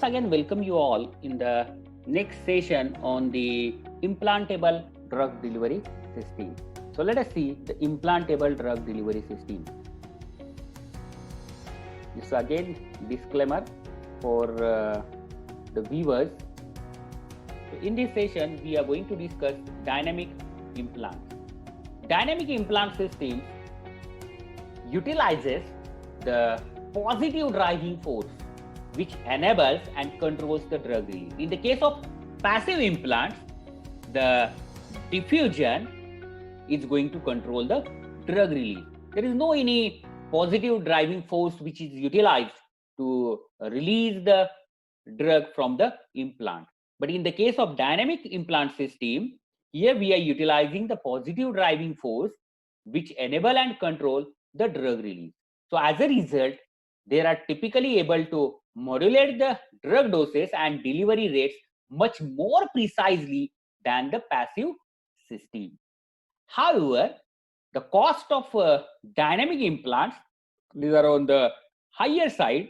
again welcome you all in the next session on the implantable drug delivery system. So let us see the implantable drug delivery system. This is again disclaimer for the viewers. In this session, we are going to discuss dynamic implants. Dynamic implant system utilizes the positive driving force which enables and controls the drug release. In the case of passive implants, the diffusion is going to control the drug release. There is no any positive driving force which is utilized to release the drug from the implant. But in the case of dynamic implant system, here we are utilizing the positive driving force which enable and control the drug release. So as a result, they are typically able to modulate the drug doses and delivery rates much more precisely than the passive system. However, the cost of dynamic implants, these are on the higher side,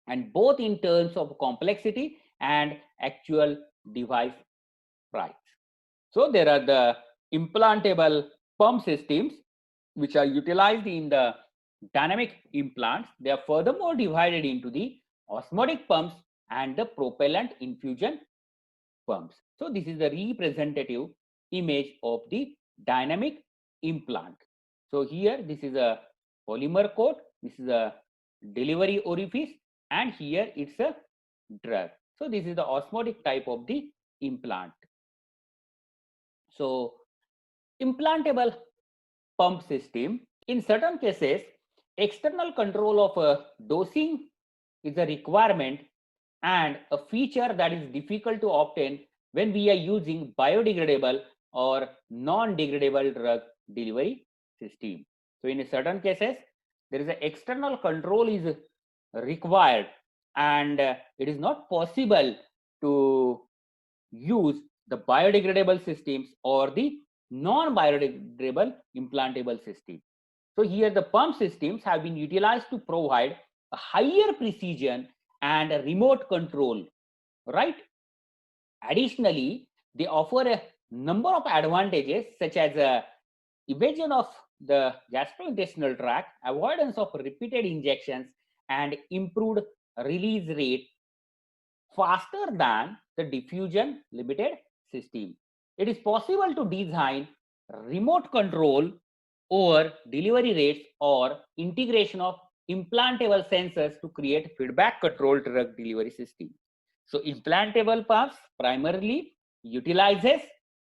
and both in terms of complexity and actual device price. So there are the implantable pump systems which are utilized in the dynamic implants. They are furthermore divided into the osmotic pumps and the propellant infusion pumps. So this is the representative image of the dynamic implant. So here this is a polymer coat, this is a delivery orifice, and here it's a drug. So this is the osmotic type of the implant. So implantable pump system, in certain cases, external control of dosing is a requirement and a feature that is difficult to obtain when we are using biodegradable or non-degradable drug delivery system. So in certain cases, there is an external control is required and it is not possible to use the biodegradable systems or the non-biodegradable implantable system. So here the pump systems have been utilized to provide a higher precision and a remote control, right? Additionally, they offer a number of advantages such as evasion of the gastrointestinal tract, avoidance of repeated injections, and improved release rate faster than the diffusion limited system. It is possible to design remote control over delivery rates or integration of implantable sensors to create feedback controlled drug delivery system. So implantable pumps primarily utilizes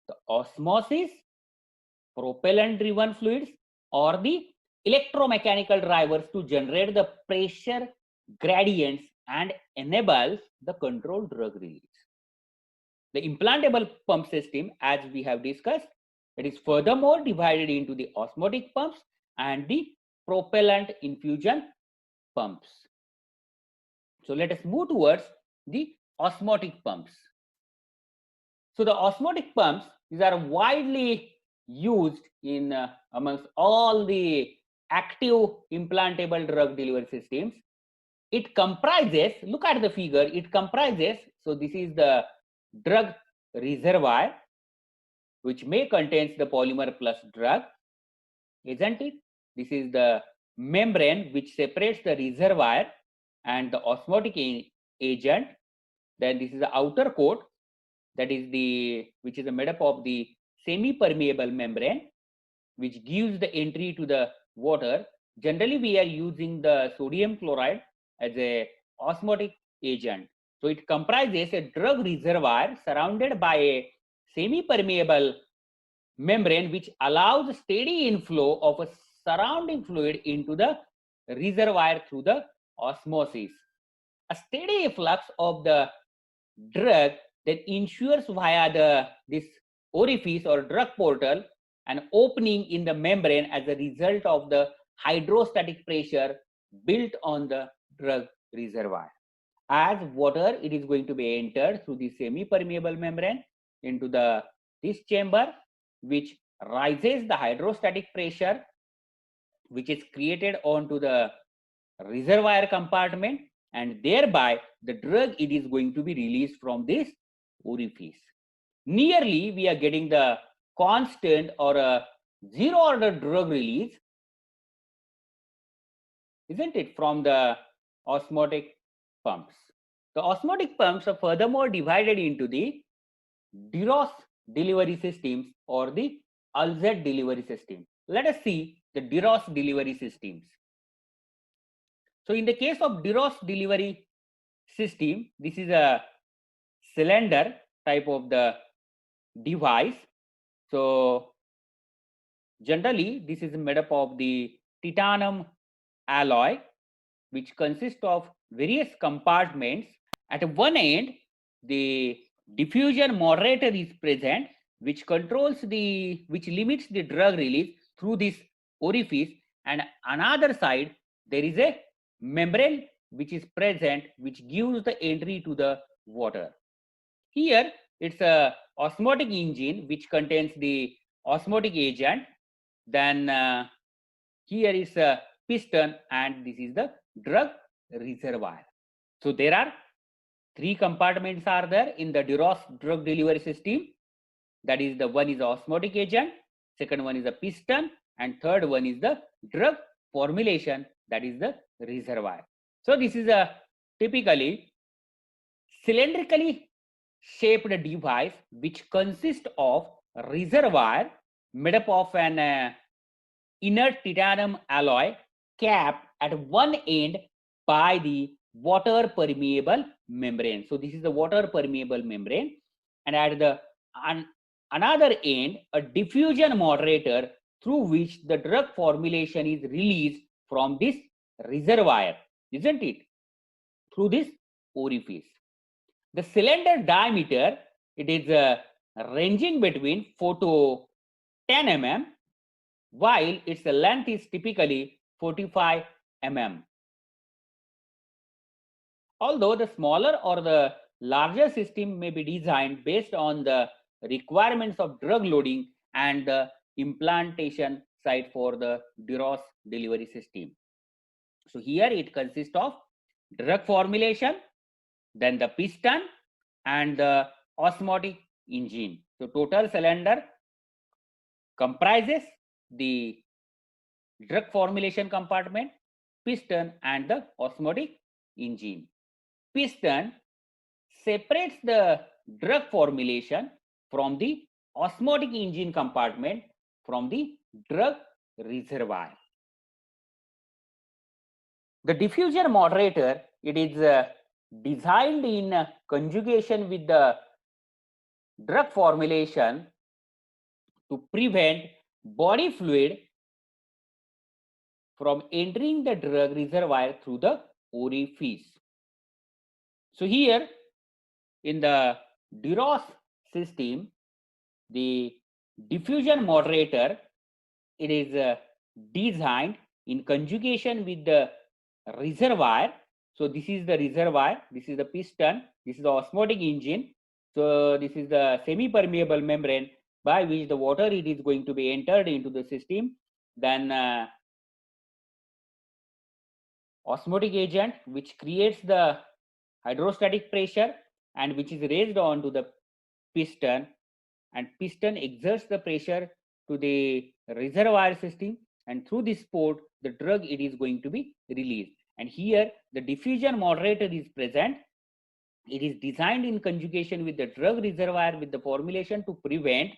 the osmosis, propellant driven fluids, or the electromechanical drivers to generate the pressure gradients and enables the controlled drug release. The implantable pump system, as we have discussed, it is furthermore divided into the osmotic pumps and the propellant infusion pumps. So let us move towards the osmotic pumps. So the osmotic pumps, these are widely used in amongst all the active implantable drug delivery systems. It comprises, look at the figure, it comprises, so this is the drug reservoir which may contains the polymer plus drug, isn't it? This is the membrane which separates the reservoir and the osmotic agent. Then this is the outer coat, that is the which is made up of the semi-permeable membrane which gives the entry to the water. Generally we are using the sodium chloride as a osmotic agent. So it comprises a drug reservoir surrounded by a semi-permeable membrane which allows steady inflow of a surrounding fluid into the reservoir through the osmosis. A steady flux of the drug then ensures via this orifice or drug portal an opening in the membrane as a result of the hydrostatic pressure built on the drug reservoir. As water, it is going to be entered through the semi-permeable membrane into this chamber, which rises the hydrostatic pressure, which is created onto the reservoir compartment, and thereby the drug it is going to be released from this orifice. Nearly we are getting the constant or a zero order drug release, isn't it, from the osmotic pumps. The osmotic pumps are furthermore divided into the DeRoss delivery systems or the Alzette delivery system. Let us see the DeRoss delivery systems. So in the case of DeRoss delivery system, this is a cylinder type of the device. So generally this is made up of the titanium alloy, which consists of various compartments. At one end, the diffusion moderator is present, which limits the drug release through this orifice, and another side there is a membrane which is present, which gives the entry to the water. Here it's a osmotic engine which contains the osmotic agent. Then here is a piston, and this is the drug reservoir. So there are three compartments are there in the DeRoss drug delivery system. That is, the one is the osmotic agent, second one is the piston, and third one is the drug formulation, that is the reservoir. So this is a typically cylindrically shaped device which consists of a reservoir made up of an inert titanium alloy capped at one end by the water permeable membrane. So this is the water permeable membrane, and at the another end a diffusion moderator through which the drug formulation is released from this reservoir, isn't it, through this orifice. The cylinder diameter, it is ranging between 4 to 10 mm, while its length is typically 45 mm. Although the smaller or the larger system may be designed based on the requirements of drug loading and the implantation site for the DeRoss delivery system. So here it consists of drug formulation, then the piston, and the osmotic engine. So total cylinder comprises the drug formulation compartment, piston, and the osmotic engine. Piston separates the drug formulation from the osmotic engine compartment from the drug reservoir. The diffusion moderator, it is designed in conjugation with the drug formulation to prevent body fluid from entering the drug reservoir through the orifice. So here in the DeRoss system, the diffusion moderator, it is designed in conjugation with the reservoir. So this is the reservoir, this is the piston, this is the osmotic engine. So this is the semi-permeable membrane by which the water it is going to be entered into the system. Then osmotic agent which creates the hydrostatic pressure and which is raised on to the piston, and piston exerts the pressure to the reservoir system, and through this port the drug it is going to be released. And here the diffusion moderator is present. It is designed in conjugation with the drug reservoir with the formulation to prevent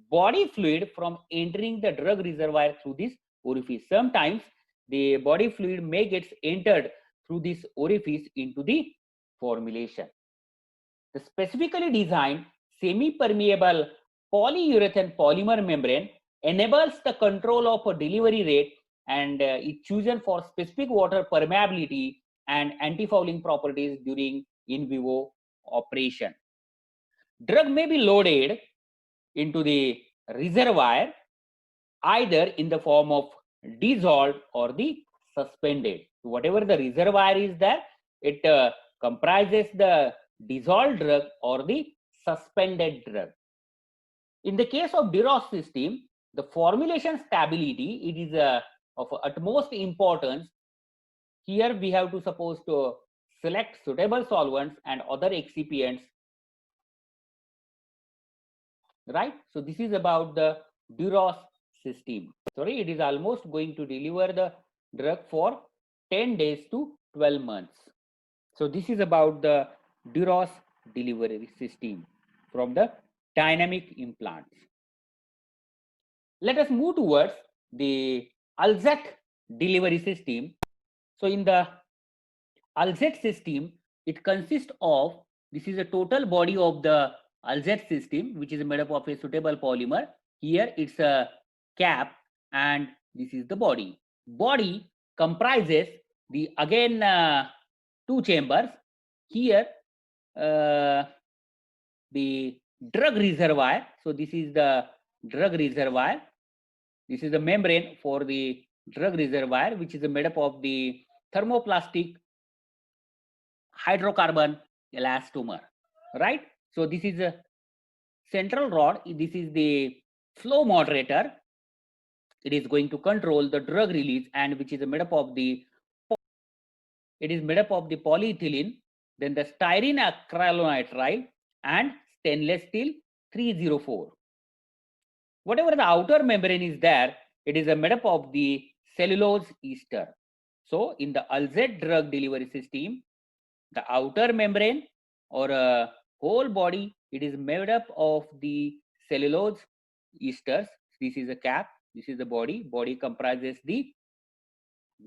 body fluid from entering the drug reservoir through this orifice. Sometimes the body fluid may get entered through this orifice into the formulation. The specifically designed semi-permeable polyurethane polymer membrane enables the control of a delivery rate, and is chosen for specific water permeability and anti-fouling properties during in vivo operation. Drug may be loaded into the reservoir either in the form of dissolved or the suspended. So whatever the reservoir is there, it comprises the dissolved drug or the suspended drug. In the case of DeRoss system, the formulation stability, it is of utmost importance. Here we have to suppose to select suitable solvents and other excipients, right? So this is about the Duros system. Sorry, it is almost going to deliver the drug for 10 days to 12 months. So this is about the Duros delivery system from the dynamic implants. Let us move towards the Alzette delivery system. So in the Alzette system, it consists of, this is a total body of the Alzette system, which is made up of a suitable polymer. Here it's a cap and this is the body. Body comprises the again two chambers. Here the drug reservoir. So this is the drug reservoir. This is the membrane for the drug reservoir, which is made up of the thermoplastic hydrocarbon elastomer, right? So this is a central rod. This is the flow moderator. It is going to control the drug release, and which is made up of the, it is made up of the polyethylene, then the styrene acrylonitrile and stainless steel 304. Whatever the outer membrane is there, it is made up of the cellulose ester. So in the Alzette drug delivery system, the outer membrane or a whole body, it is made up of the cellulose esters. This is a cap, this is the body. Body comprises the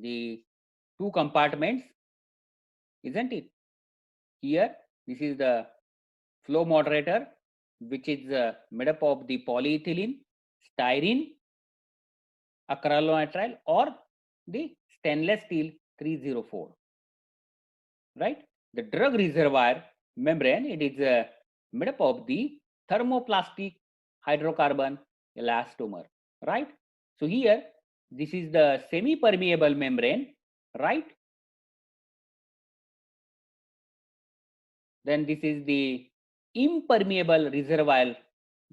two compartments, isn't it? Here, this is the flow moderator, which is made up of the polyethylene, styrene, acrylonitrile, or the stainless steel 304, right? The drug reservoir membrane, it is made up of the thermoplastic hydrocarbon elastomer, right? So here, this is the semi-permeable membrane, right? Then this is the impermeable reservoir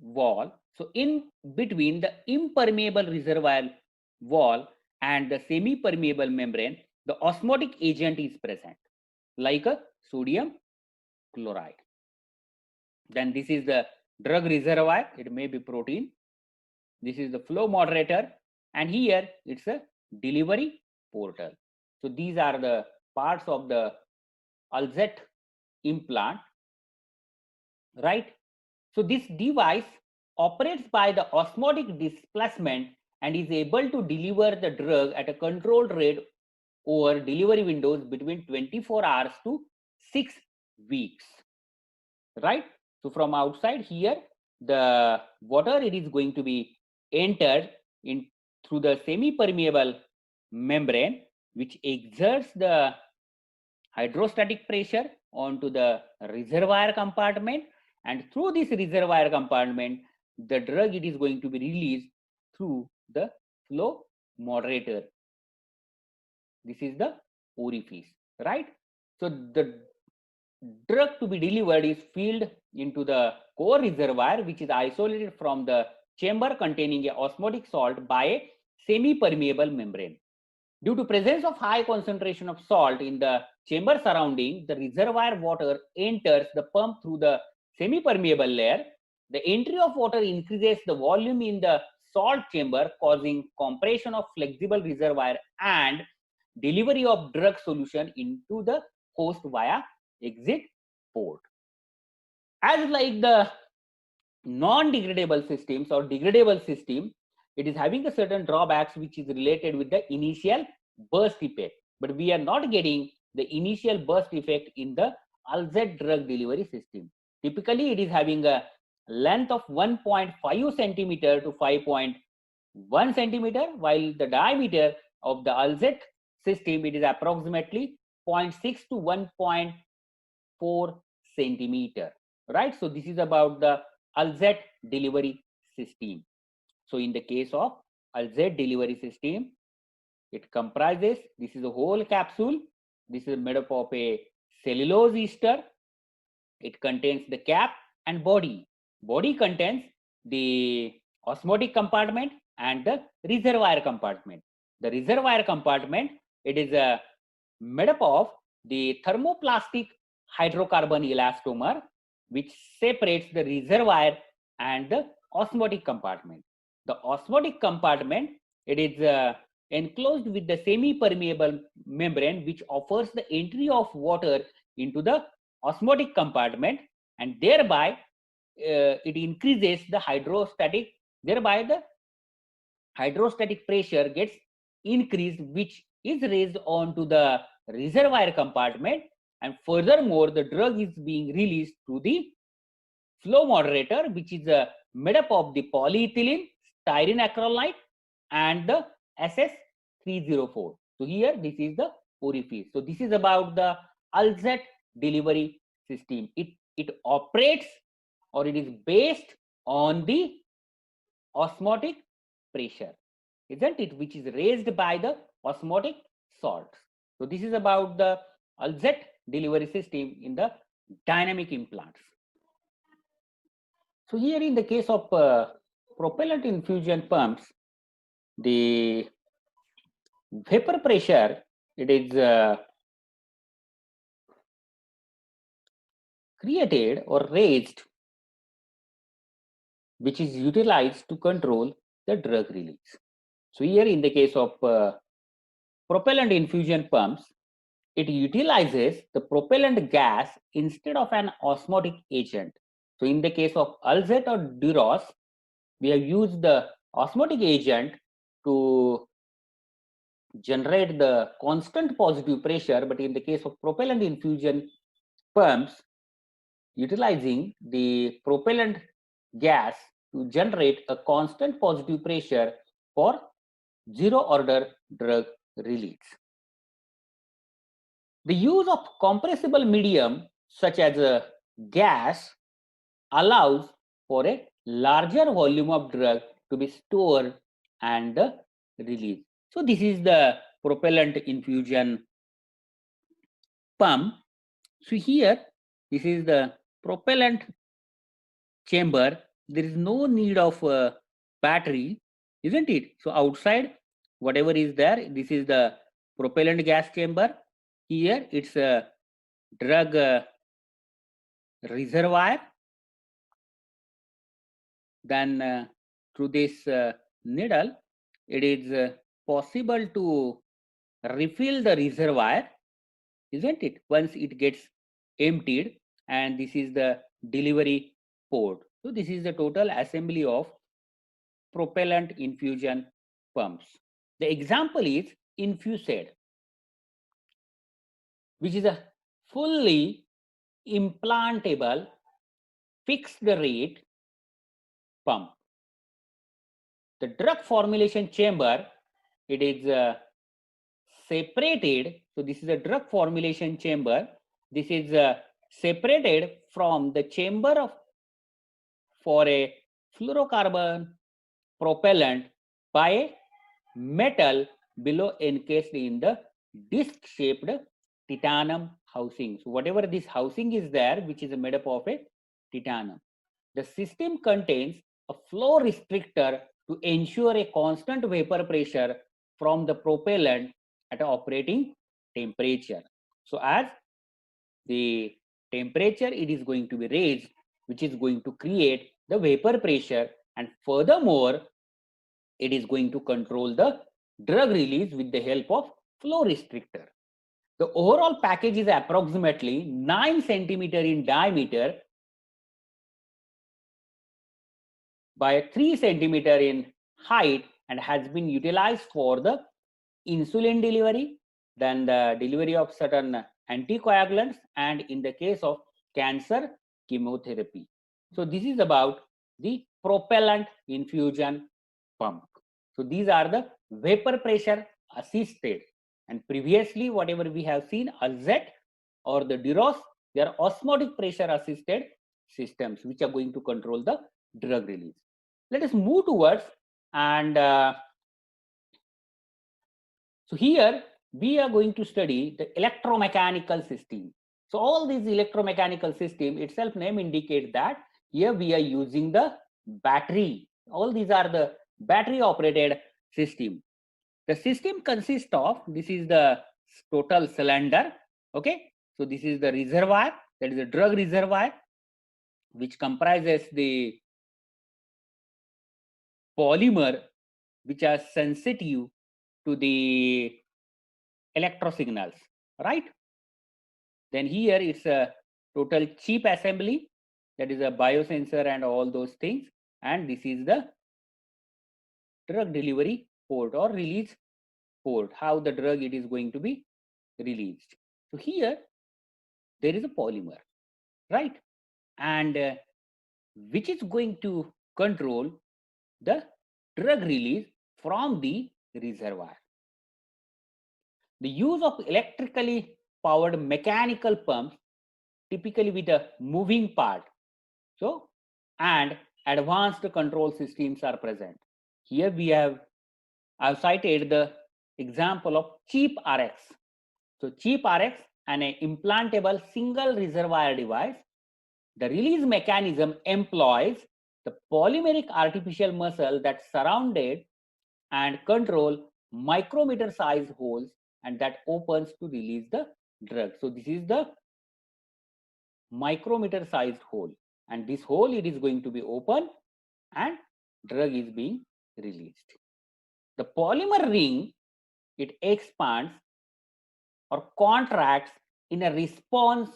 wall. So in between the impermeable reservoir wall and the semi-permeable membrane, the osmotic agent is present, like a sodium chloride. Then this is the drug reservoir, it may be protein. This is the flow moderator, and here it's a delivery portal. So these are the parts of the Alzette implant, right? So this device operates by the osmotic displacement and is able to deliver the drug at a controlled rate over delivery windows between 24 hours to 6 weeks, right? So from outside here, the water, it is going to be entered in through the semi-permeable membrane, which exerts the hydrostatic pressure onto the reservoir compartment, and through this reservoir compartment, the drug, it is going to be released through the flow moderator. This is the orifice, right? So the drug to be delivered is filled into the core reservoir, which is isolated from the chamber containing a osmotic salt by a semi-permeable membrane. Due to presence of high concentration of salt in the chamber surrounding, the reservoir water enters the pump through the semi-permeable layer. The entry of water increases the volume in the salt chamber, causing compression of flexible reservoir and delivery of drug solution into the host via exit port. As like the non-degradable systems or degradable system, it is having a certain drawbacks which is related with the initial burst effect, but we are not getting the initial burst effect in the Alzette drug delivery system. Typically, it is having a length of 1.5 centimeter to 5.1 centimeter, while the diameter of the Alzette system, it is approximately 0.6 to 1.4 centimeter, right? So this is about the Alzette delivery system. So in the case of Alzette delivery system, it comprises, this is a whole capsule. This is made up of a cellulose ester. It contains the cap and body. Body contains the osmotic compartment and the reservoir compartment. The reservoir compartment, it is made up of the thermoplastic hydrocarbon elastomer, which separates the reservoir and the osmotic compartment. The osmotic compartment, it is enclosed with the semi-permeable membrane, which offers the entry of water into the osmotic compartment, and thereby it increases the hydrostatic, thereby the hydrostatic pressure gets increased, which is raised onto the reservoir compartment, and furthermore the drug is being released through the flow moderator, which is made up of the polyethylene styrene acrylate and the SS304. So here this is the orifice. So this is about the Ulzet delivery system. It operates, or it is based on the osmotic pressure, isn't it, which is raised by the osmotic salts. So this is about the Ulzet delivery system in the dynamic implants. So here in the case of propellant infusion pumps, the vapor pressure, it is created or raised, which is utilized to control the drug release. So here in the case of propellant infusion pumps, it utilizes the propellant gas instead of an osmotic agent. So in the case of Ulzet or Duros, we have used the osmotic agent to generate the constant positive pressure, but in the case of propellant infusion pumps, utilizing the propellant gas to generate a constant positive pressure for zero order drug release. The use of compressible medium such as a gas allows for a larger volume of drug to be stored and released. So this is the propellant infusion pump. So here, this is the propellant chamber. There is no need of a battery, isn't it? So outside, whatever is there, this is the propellant gas chamber. Here, it's a drug reservoir. Then through this needle, it is possible to refill the reservoir, isn't it, once it gets emptied, and this is the delivery port. So this is the total assembly of propellant infusion pumps. The example is Infused, which is a fully implantable fixed rate pump. The drug formulation chamber, it is separated. So this is a drug formulation chamber. This is separated from the chamber of for a fluorocarbon propellant by a metal below encased in the disc-shaped titanium housing. So whatever this housing is there, which is made up of a titanium. The system contains a flow restrictor to ensure a constant vapor pressure from the propellant at an operating temperature. So as the temperature, it is going to be raised, which is going to create the vapor pressure, and furthermore, it is going to control the drug release with the help of flow restrictor. The overall package is approximately 9 centimeter in diameter by 3 centimeter in height, and has been utilized for the insulin delivery, then the delivery of certain anticoagulants, and in the case of cancer chemotherapy. So this is about the propellant infusion pump. So these are the vapor pressure assisted, and previously whatever we have seen, Ulzet or the Duros, they are osmotic pressure assisted systems which are going to control the drug release. Let us move towards, and so here we are going to study the electromechanical system. So all these electromechanical system itself name indicates that here we are using the battery. All these are the battery operated system. The system consists of, this is the total cylinder, Okay, so this is the reservoir, that is a drug reservoir, which comprises the polymer which are sensitive to the electro signals, right? Then here it's a total chip assembly, that is a biosensor and all those things, and this is the drug delivery port or release port, how the drug it is going to be released. So here there is a polymer, right? And which is going to control the drug release from the reservoir. The use of electrically powered mechanical pumps, typically with a moving part, so and advanced control systems are present. Here we have, I've cited the example of cheap RX. So cheap RX, an implantable single reservoir device. The release mechanism employs the polymeric artificial muscle that surrounded and control micrometer size holes, and that opens to release the drug. So this is the micrometer sized hole, and this hole it is going to be open and drug is being released. The polymer ring, it expands or contracts in a response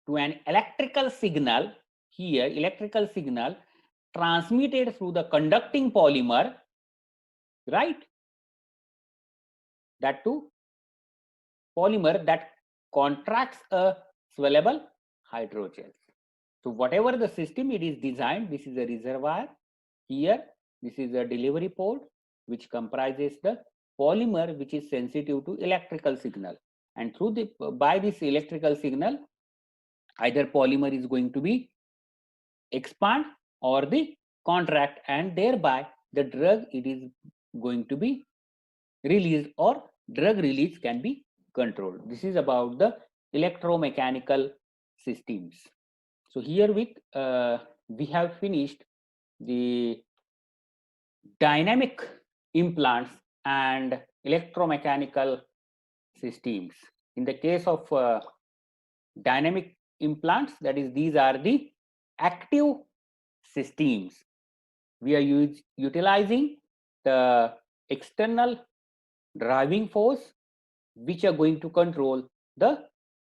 to an electrical signal. Here electrical signal transmitted through the conducting polymer, right? That too polymer that contracts a swellable hydrogel. So whatever the system it is designed, this is a reservoir. Here this is a delivery port which comprises the polymer which is sensitive to electrical signal, and through the by this electrical signal either polymer is going to be expand or the contract, and thereby the drug it is going to be released or drug release can be controlled. This is about the electromechanical systems. So here with we have finished the dynamic implants and electromechanical systems. In the case of dynamic implants, that is, these are the active systems. We are utilizing the external driving force which are going to control the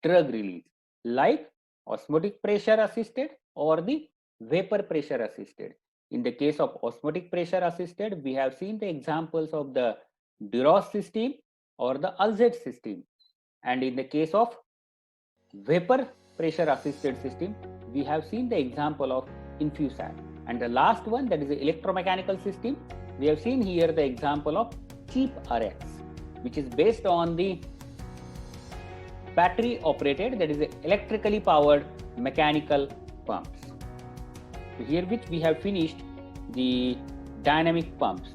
drug release, like osmotic pressure assisted or the vapor pressure assisted. In the case of osmotic pressure assisted, we have seen the examples of the Duros system or the Alzate system, and in the case of vapor pressure assisted system, we have seen the example of Infusat. And the last one, that is the electromechanical system, we have seen here the example of cheap RX, which is based on the battery operated, that is the electrically powered mechanical pumps. So here which we have finished the dynamic pumps.